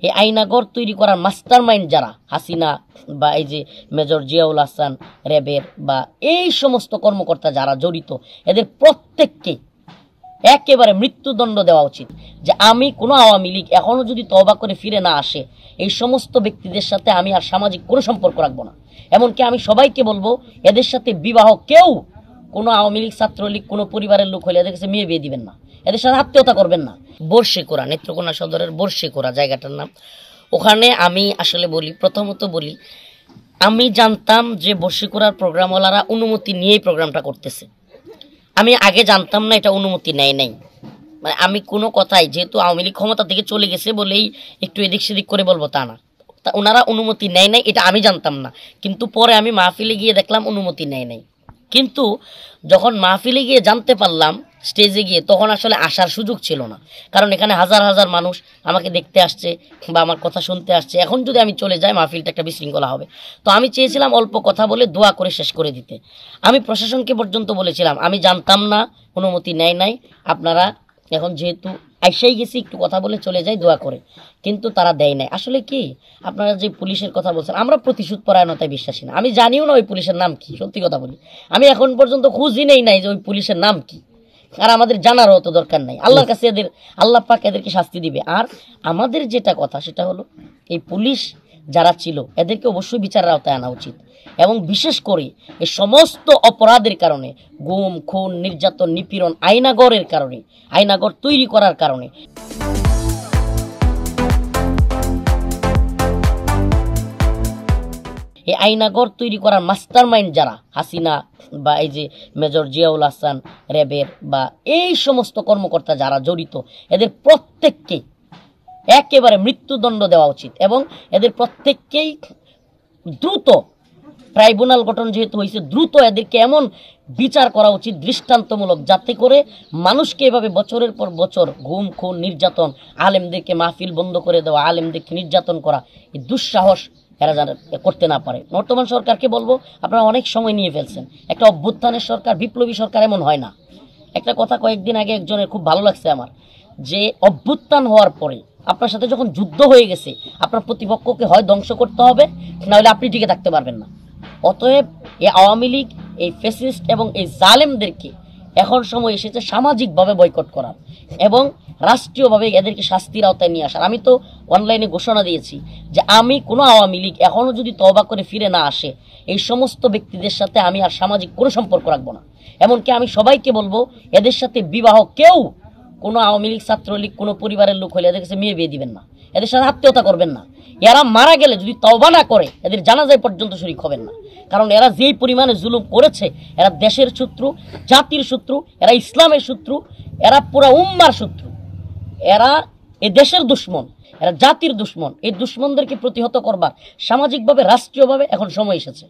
এই আয়নাঘর তৈরি করার মাস্টার মাইন্ড যারা, হাসিনা বা এই যে মেজর জিয়াউল হাসান র্যাবের বা এই সমস্ত কর্মকর্তা যারা জড়িত, এদের প্রত্যেককে একেবারে মৃত্যুদণ্ড দেওয়া উচিত। যে আমি কোনো আওয়ামী লীগ এখনো যদি তওবা করে ফিরে না আসে, এই সমস্ত ব্যক্তিদের সাথে আমি আর সামাজিক কোনো সম্পর্ক রাখবো না। এমনকি আমি সবাইকে বলবো, এদের সাথে বিবাহ কেউ, কোনো আওয়ামী লীগ ছাত্রলীগ কোনো পরিবারের লোক হলে এদের কাছে মেয়ে বিয়ে দিবেন না, এদের সাথে আত্মীয়তা করবেন না। বর্ষিকোড়া, নেত্রকোনা সদরের বর্ষিকোড়া জায়গাটার নাম। ওখানে আমি আসলে বলি, প্রথমত বলি, আমি জানতাম যে বর্ষিকোড়ার প্রোগ্রামওয়ালারা অনুমতি নিয়েই প্রোগ্রামটা করতেছে। আমি আগে জানতাম না এটা অনুমতি নেয় নাই। মানে আমি কোনো কথাই, যেহেতু আওয়ামী লীগ ক্ষমতা থেকে চলে গেছে বলেই একটু এদিক সেদিক করে বলবো তা না, তা ওনারা অনুমতি নেয় নাই এটা আমি জানতাম না। কিন্তু পরে আমি মাহফিলে গিয়ে দেখলাম অনুমতি নেয় নাই। কিন্তু যখন মাহফিলে গিয়ে জানতে পারলাম, স্টেজে গিয়ে, তখন আসলে আসার সুযোগ ছিল না। কারণ এখানে হাজার হাজার মানুষ আমাকে দেখতে আসছে বা আমার কথা শুনতে আসছে। এখন যদি আমি চলে যাই, মাহফিলটা একটা বিশৃঙ্খলা হবে। তো আমি চেয়েছিলাম অল্প কথা বলে দোয়া করে শেষ করে দিতে। আমি প্রশাসনকে পর্যন্ত বলেছিলাম আমি জানতাম না, অনুমতি নেয় নাই, আপনারা এখন যেহেতু আইসাই গেছি একটু কথা বলে চলে যাই দোয়া করে, কিন্তু তারা দেয় নাই। আসলে কি, আপনারা যে পুলিশের কথা বলছেন, আমরা প্রতিশোধ পরায়ণতায় বিশ্বাসী না। আমি জানিও না ওই পুলিশের নাম কি, সত্যি কথা বলি। আমি এখন পর্যন্ত খুঁজই নেই নাই যে ওই পুলিশের নাম কি, আর আমাদের জানারও অত দরকার নাই। আল্লাহর কাছে এদের, আল্লাহ পাক এদেরকে শাস্তি দিবে। আর আমাদের যেটা কথা সেটা হলো, এই পুলিশ যারা ছিল এদেরকে অবশ্যই বিচারের আওতায় আনা উচিত। এবং বিশেষ করে এই সমস্ত অপরাধের কারণে, গুম খুন নির্যাতন নিপীড়ন, আয়নাঘরের কারণে, আয়নাঘর তৈরি করার কারণে, এই আয়নাঘর তৈরি করার মাস্টার মাইন্ড যারা, হাসিনা বা এই যে মেজর জিয়াউল হাসান র্যাবের বা এই সমস্ত কর্মকর্তা যারা জড়িত, এদের প্রত্যেককে একেবারে মৃত্যুদণ্ড দেওয়া উচিত। এবং এদের প্রত্যেককেই দ্রুত, ট্রাইব্যুনাল গঠন যেহেতু হয়েছে, দ্রুত এদেরকে এমন বিচার করা উচিত দৃষ্টান্তমূলক, যাতে করে মানুষকে এভাবে বছরের পর বছর গুম খুন নির্যাতন, আলেমদেরকে মাহফিল বন্ধ করে দেওয়া, আলেমদেরকে নির্যাতন করা, এই দুঃসাহস এরা যেন করতে না পারে। বর্তমান সরকারকে বলবো, আপনারা অনেক সময় নিয়ে ফেলছেন। একটা অভ্যুত্থানের সরকার, বিপ্লবী সরকার এমন হয় না। একটা কথা কয়েকদিন আগে একজনের খুব ভালো লাগছে আমার, যে অভ্যুত্থান হওয়ার পরে আপনার সাথে যখন যুদ্ধ হয়ে গেছে, আপনার প্রতিপক্ষকে হয় ধ্বংস করতে হবে, নাহলে আপনি টিকে থাকতে পারবেন না। অতএব এই আওয়ামী লীগ, এই ফ্যাসিস্ট এবং এই জালেমদেরকে এখন সময় এসেছে সামাজিকভাবে বয়কট করার এবং রাষ্ট্রীয়ভাবে এদেরকে শাস্তির আওতায় নিয়ে আসার। আমি তো অনলাইনে ঘোষণা দিয়েছি যে আমি কোনো আওয়ামী লীগ এখনো যদি তওবা করে ফিরে না আসে, এই সমস্ত ব্যক্তিদের সাথে আমি আর সামাজিক কোনো সম্পর্ক রাখবো না। এমনকি আমি সবাইকে বলবো, এদের সাথে বিবাহ কেউ, কোনো আওয়ামী লীগ ছাত্রলীগ কোনো পরিবারের লোক হলে এদের কাছে মেয়ে বিয়ে দিবেন না, এদের সাথে আত্মীয়তা করবেন না। এরা মারা গেলে যদি তওবা না করে, এদের জানাজায় পর্যন্ত শরীক হবেন না। কারণ এরা যেই পরিমাণে জুলুম করেছে, এরা দেশের শত্রু, জাতির শত্রু, এরা ইসলামের শত্রু, এরা পুরা উম্মার শত্রু, এরা এ দেশের দুশ্মন, এরা জাতির দুশ্মন। এই দুশ্মনদেরকে প্রতিহত করবার সামাজিকভাবে, রাষ্ট্রীয়ভাবে এখন সময় এসেছে।